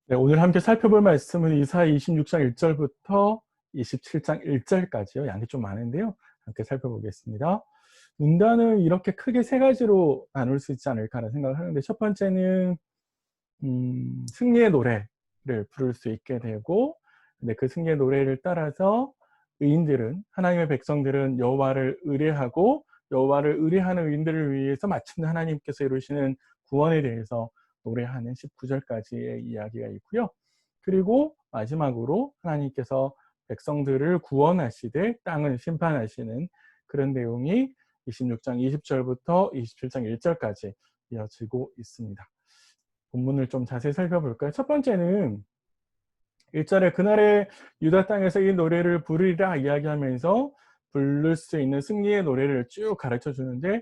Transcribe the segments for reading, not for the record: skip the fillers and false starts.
네, 오늘 함께 살펴볼 말씀은 이사야 26장 1절부터 27장 1절까지요. 양이 좀 많은데요. 함께 살펴보겠습니다. 문단을 이렇게 크게 세 가지로 나눌 수 있지 않을까라는 생각을 하는데, 첫 번째는 승리의 노래를 부를 수 있게 되고, 근데 그 승리의 노래를 따라서 의인들은, 하나님의 백성들은 여호와를 의뢰하고, 여호와를 의뢰하는 의인들을 위해서 마침내 하나님께서 이루시는 구원에 대해서 노래하는 19절까지의 이야기가 있고요. 그리고 마지막으로 하나님께서 백성들을 구원하시되 땅을 심판하시는 그런 내용이 26장 20절부터 27장 1절까지 이어지고 있습니다. 본문을 좀 자세히 살펴볼까요? 첫 번째는 1절에 그날에 유다 땅에서 이 노래를 부르리라 이야기하면서 부를 수 있는 승리의 노래를 쭉 가르쳐 주는데,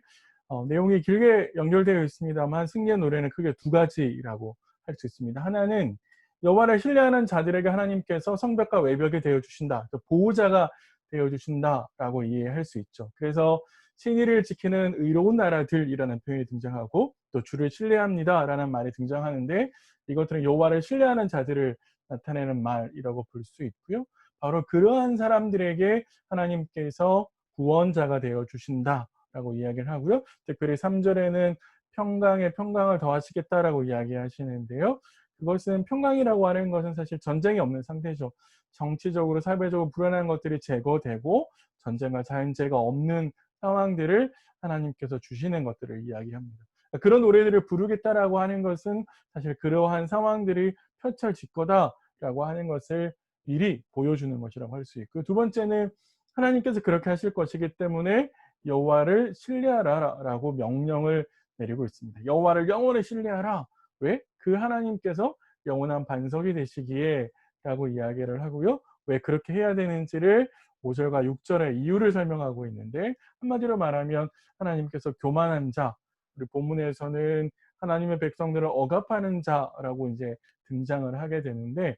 내용이 길게 연결되어 있습니다만 승리의 노래는 크게 두 가지라고 할 수 있습니다. 하나는 여호와를 신뢰하는 자들에게 하나님께서 성벽과 외벽이 되어 주신다, 보호자가 되어 주신다라고 이해할 수 있죠. 그래서 신의를 지키는 의로운 나라들이라는 표현이 등장하고, 또 주를 신뢰합니다라는 말이 등장하는데, 이것들은 여호와를 신뢰하는 자들을 나타내는 말이라고 볼 수 있고요. 바로 그러한 사람들에게 하나님께서 구원자가 되어 주신다라고 이야기를 하고요. 특별히 3절에는 평강에 평강을 더하시겠다라고 이야기하시는데요. 그것은, 평강이라고 하는 것은 사실 전쟁이 없는 상태죠. 정치적으로 사회적으로 불안한 것들이 제거되고 전쟁과 자연재해가 없는 상황들을 하나님께서 주시는 것들을 이야기합니다. 그런 노래들을 부르겠다라고 하는 것은 사실 그러한 상황들이 펼쳐질 거다라고 하는 것을 미리 보여주는 것이라고 할 수 있고요. 두 번째는 하나님께서 그렇게 하실 것이기 때문에 여호와를 신뢰하라라고 명령을 내리고 있습니다. 여호와를 영원히 신뢰하라. 왜? 그 하나님께서 영원한 반석이 되시기에 라고 이야기를 하고요. 왜 그렇게 해야 되는지를 5절과 6절의 이유를 설명하고 있는데, 한마디로 말하면 하나님께서 교만한 자, 우리 본문에서는 하나님의 백성들을 억압하는 자라고 이제 등장을 하게 되는데,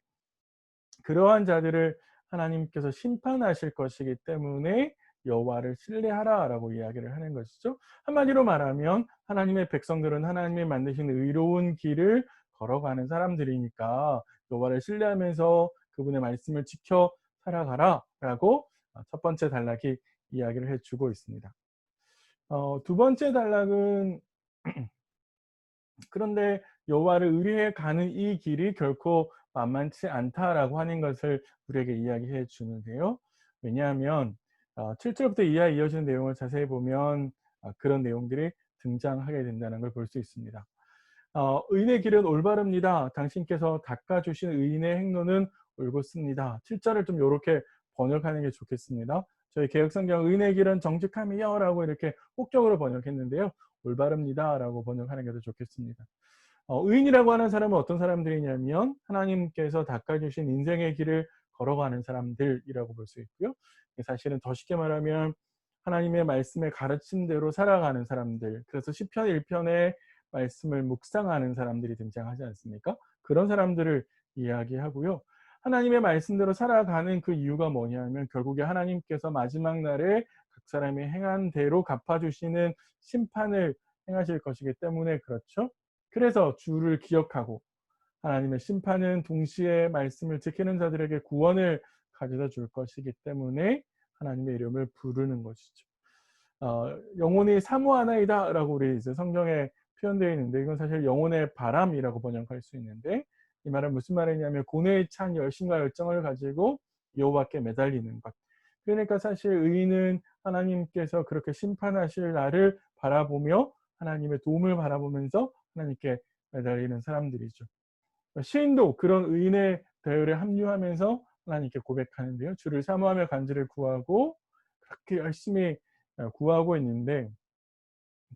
그러한 자들을 하나님께서 심판하실 것이기 때문에 여호와를 신뢰하라라고 이야기를 하는 것이죠. 한마디로 말하면 하나님의 백성들은 하나님이 만드신 의로운 길을 걸어가는 사람들이니까 여호와를 신뢰하면서 그분의 말씀을 지켜 살아가라라고 첫 번째 단락이 이야기를 해주고 있습니다. 두 번째 단락은 그런데 여호와를 의뢰해 가는 이 길이 결코 만만치 않다라고 하는 것을 우리에게 이야기해 주는데요. 왜냐하면 7절부터 이하에 이어지는 내용을 자세히 보면 그런 내용들이 등장하게 된다는 걸 볼 수 있습니다. 의인의 길은 올바릅니다. 당신께서 닦아주신 의인의 행로는 옳습니다. 7절을 좀 요렇게 번역하는 게 좋겠습니다. 저희 개역성경 의인의 길은 정직함이요 라고 이렇게 혹적으로 번역했는데요. 올바릅니다 라고 번역하는 게 더 좋겠습니다. 의인이라고 하는 사람은 어떤 사람들이냐면 하나님께서 닦아주신 인생의 길을 걸어가는 사람들이라고 볼 수 있고요. 사실은 더 쉽게 말하면 하나님의 말씀에 가르침대로 살아가는 사람들, 그래서 시편 1편에 말씀을 묵상하는 사람들이 등장하지 않습니까? 그런 사람들을 이야기하고요. 하나님의 말씀대로 살아가는 그 이유가 뭐냐면 결국에 하나님께서 마지막 날에 각 사람이 행한 대로 갚아주시는 심판을 행하실 것이기 때문에 그렇죠. 그래서 주를 기억하고 하나님의 심판은 동시에 말씀을 지키는 자들에게 구원을 가져다 줄 것이기 때문에 하나님의 이름을 부르는 것이죠. 영혼이 사모하나이다라고 우리 이제 성경에 표현되어 있는데, 이건 사실 영혼의 바람이라고 번역할 수 있는데, 이 말은 무슨 말이냐면 고뇌에 찬 열심과 열정을 가지고 여호와께 매달리는 것. 그러니까 사실 의인은 하나님께서 그렇게 심판하실 날을 바라보며 하나님의 도움을 바라보면서 하나님께 매달리는 사람들이죠. 시인도 그런 의인의 대열에 합류하면서 하나님께 고백하는데요. 주를 사모하며 간절히 구하고 그렇게 열심히 구하고 있는데,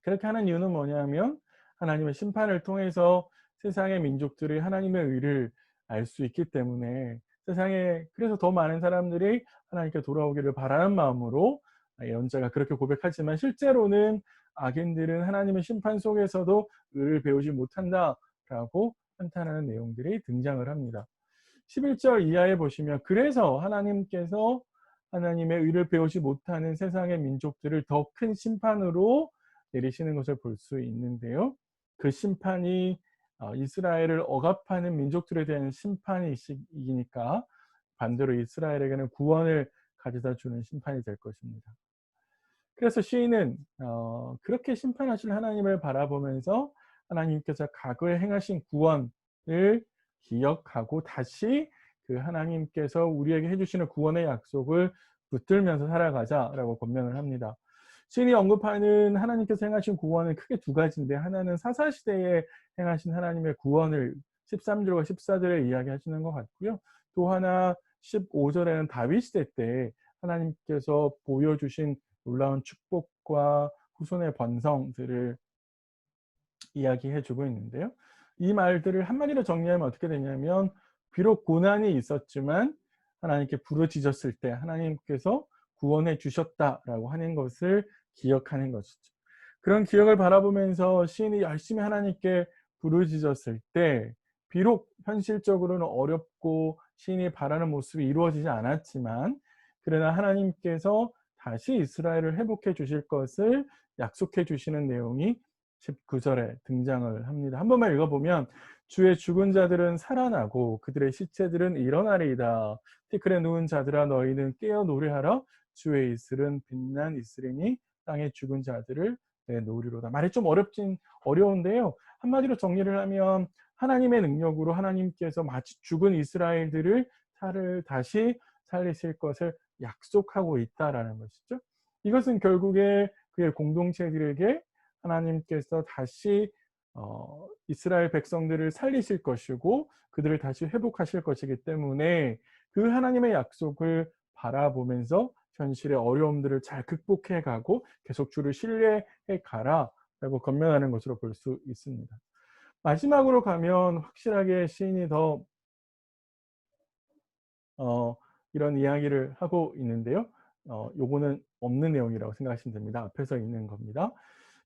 그렇게 하는 이유는 뭐냐면 하나님의 심판을 통해서 세상의 민족들이 하나님의 의를 알 수 있기 때문에, 세상에 그래서 더 많은 사람들이 하나님께 돌아오기를 바라는 마음으로 예언자가 그렇게 고백하지만, 실제로는 악인들은 하나님의 심판 속에서도 의를 배우지 못한다라고 한탄하는 내용들이 등장을 합니다. 11절 이하에 보시면 그래서 하나님께서 하나님의 의를 배우지 못하는 세상의 민족들을 더 큰 심판으로 내리시는 것을 볼 수 있는데요. 그 심판이 이스라엘을 억압하는 민족들에 대한 심판이니까 반대로 이스라엘에게는 구원을 가져다 주는 심판이 될 것입니다. 그래서 시인은 그렇게 심판하실 하나님을 바라보면서 하나님께서 과거에 행하신 구원을 기억하고 다시 그 하나님께서 우리에게 해 주시는 구원의 약속을 붙들면서 살아가자라고 권면을 합니다. 시인이 언급하는 하나님께서 행하신 구원은 크게 두 가지인데, 하나는 사사시대에 행하신 하나님의 구원을 13절과 14절에 이야기하시는 것 같고요. 또 하나 15절에는 다윗 시대 때 하나님께서 보여주신 놀라운 축복과 후손의 번성들을 이야기해 주고 있는데요. 이 말들을 한마디로 정리하면 어떻게 되냐면, 비록 고난이 있었지만 하나님께 부르짖었을 때 하나님께서 구원해 주셨다라고 하는 것을 기억하는 것이죠. 그런 기억을 바라보면서 시인이 열심히 하나님께 부르짖었을 때, 비록 현실적으로는 어렵고 시인이 바라는 모습이 이루어지지 않았지만, 그러나 하나님께서 다시 이스라엘을 회복해 주실 것을 약속해 주시는 내용이 19절에 등장을 합니다. 한 번만 읽어보면, 주의 죽은 자들은 살아나고 그들의 시체들은 일어나리이다. 티끌에 누운 자들아 너희는 깨어 노래하라. 주의 이슬은 빛난 이슬이니 땅의 죽은 자들을 내놓으리로다. 말이 좀 어려운데요. 한마디로 정리를 하면, 하나님의 능력으로 하나님께서 마치 죽은 이스라엘들을 다시 살리실 것을 약속하고 있다라는 것이죠. 이것은 결국에 그의 공동체들에게 하나님께서 다시 이스라엘 백성들을 살리실 것이고 그들을 다시 회복하실 것이기 때문에, 그 하나님의 약속을 바라보면서 현실의 어려움들을 잘 극복해 가고 계속 주를 신뢰해 가라라고 권면하는 것으로 볼 수 있습니다. 마지막으로 가면 확실하게 시인이 더 이런 이야기를 하고 있는데요. 요거는 없는 내용이라고 생각하시면 됩니다. 앞에서 있는 겁니다.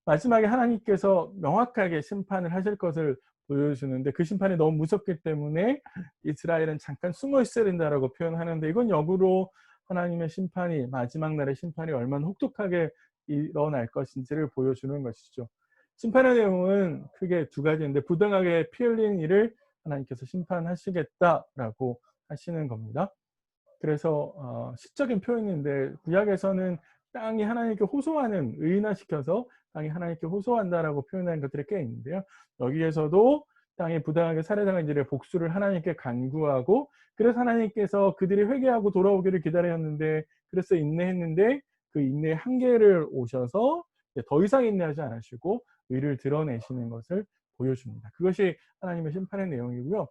마지막에 하나님께서 명확하게 심판을 하실 것을 보여주는데, 그 심판이 너무 무섭기 때문에 이스라엘은 잠깐 숨어 있어야 된다라고 표현하는데, 이건 역으로 하나님의 심판이, 마지막 날의 심판이 얼마나 혹독하게 일어날 것인지를 보여주는 것이죠. 심판의 내용은 크게 두 가지인데, 부당하게 피 흘린 일을 하나님께서 심판하시겠다라고 하시는 겁니다. 그래서 시적인 표현인데, 구약에서는 땅이 하나님께 호소하는, 의인화시켜서 땅이 하나님께 호소한다라고 표현하는 것들이 꽤 있는데요. 여기에서도 땅이 부당하게 살해당한 일의 복수를 하나님께 간구하고, 그래서 하나님께서 그들이 회개하고 돌아오기를 기다렸는데, 그래서 인내했는데 그 인내의 한계를 오셔서 더 이상 인내하지 않으시고 의를 드러내시는 것을 보여줍니다. 그것이 하나님의 심판의 내용이고요.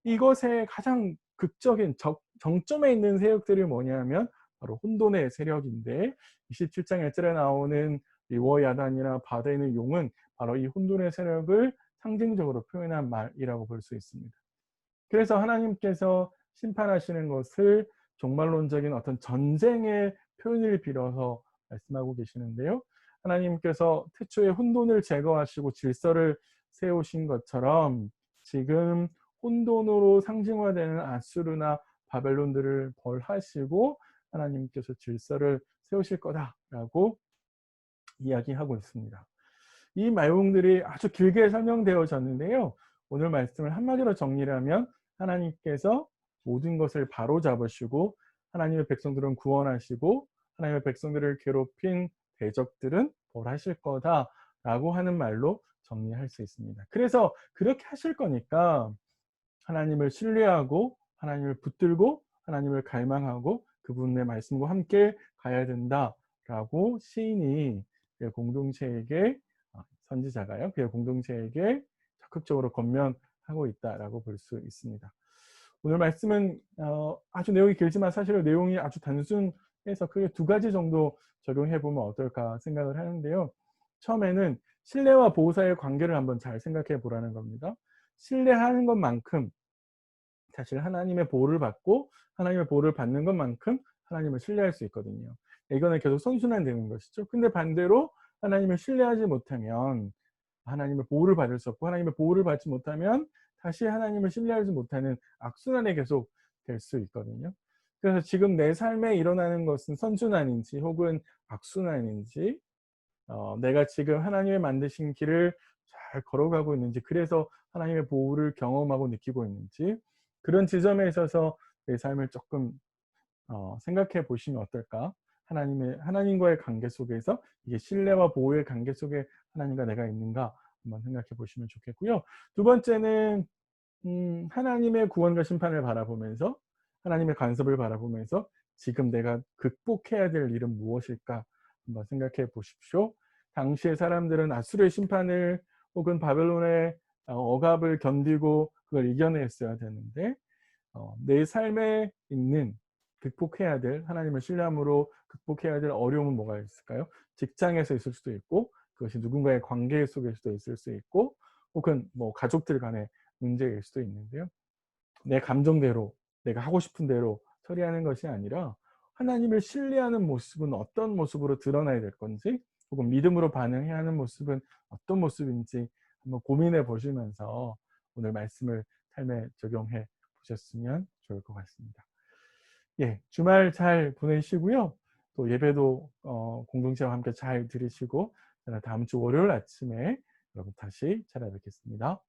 이것의 가장 극적인 정점에 있는 세력들이 뭐냐면 바로 혼돈의 세력인데, 27장 1절에 나오는 리워야단이나 바다에 있는 용은 바로 이 혼돈의 세력을 상징적으로 표현한 말이라고 볼 수 있습니다. 그래서 하나님께서 심판하시는 것을 종말론적인 어떤 전쟁의 표현을 빌어서 말씀하고 계시는데요. 하나님께서 태초에 혼돈을 제거하시고 질서를 세우신 것처럼 지금 혼돈으로 상징화되는 아수르나 바벨론들을 벌하시고 하나님께서 질서를 세우실 거다라고 이야기하고 있습니다. 이 내용들이 아주 길게 설명되어졌는데요. 오늘 말씀을 한마디로 정리를 하면, 하나님께서 모든 것을 바로잡으시고 하나님의 백성들은 구원하시고 하나님의 백성들을 괴롭힌 대적들은 벌하실 거다라고 하는 말로 정리할 수 있습니다. 그래서 그렇게 하실 거니까 하나님을 신뢰하고 하나님을 붙들고 하나님을 갈망하고 그분의 말씀과 함께 가야 된다라고 시인이 그의 공동체에게, 선지자가요, 그의 공동체에게 적극적으로 권면하고 있다라고 볼 수 있습니다. 오늘 말씀은 아주 내용이 길지만 사실은 내용이 아주 단순해서 크게 두 가지 정도 적용해 보면 어떨까 생각을 하는데요. 처음에는 신뢰와 보호사의 관계를 한번 잘 생각해 보라는 겁니다. 신뢰하는 것만큼 사실 하나님의 보호를 받고 하나님의 보호를 받는 것만큼 하나님을 신뢰할 수 있거든요. 이거는 계속 선순환되는 것이죠. 근데 반대로 하나님을 신뢰하지 못하면 하나님의 보호를 받을 수 없고, 하나님의 보호를 받지 못하면 다시 하나님을 신뢰하지 못하는 악순환에 계속 될 수 있거든요. 그래서 지금 내 삶에 일어나는 것은 선순환인지 혹은 악순환인지, 내가 지금 하나님의 만드신 길을 잘 걸어가고 있는지, 그래서 하나님의 보호를 경험하고 느끼고 있는지, 그런 지점에 있어서 내 삶을 조금 생각해 보시면 어떨까? 하나님과의 관계 속에서 이게 신뢰와 보호의 관계 속에 하나님과 내가 있는가 한번 생각해 보시면 좋겠고요. 두 번째는 하나님의 구원과 심판을 바라보면서, 하나님의 간섭을 바라보면서 지금 내가 극복해야 될 일은 무엇일까 한번 생각해 보십시오. 당시의 사람들은 아수르의 심판을 혹은 바벨론의 억압을 견디고 그걸 이겨냈어야 되는데, 내 삶에 있는 극복해야 될, 하나님을 신뢰함으로 극복해야 될 어려움은 뭐가 있을까요? 직장에서 있을 수도 있고, 그것이 누군가의 관계 속에서도 있을 수 있고, 혹은 뭐 가족들 간의 문제일 수도 있는데요. 내 감정대로, 내가 하고 싶은 대로 처리하는 것이 아니라 하나님을 신뢰하는 모습은 어떤 모습으로 드러나야 될 건지, 혹은 믿음으로 반응해야 하는 모습은 어떤 모습인지 한번 고민해 보시면서 오늘 말씀을 삶에 적용해 보셨으면 좋을 것 같습니다. 예, 주말 잘 보내시고요. 또 예배도 공동체와 함께 잘 들으시고, 저는 다음 주 월요일 아침에 여러분 다시 찾아뵙겠습니다.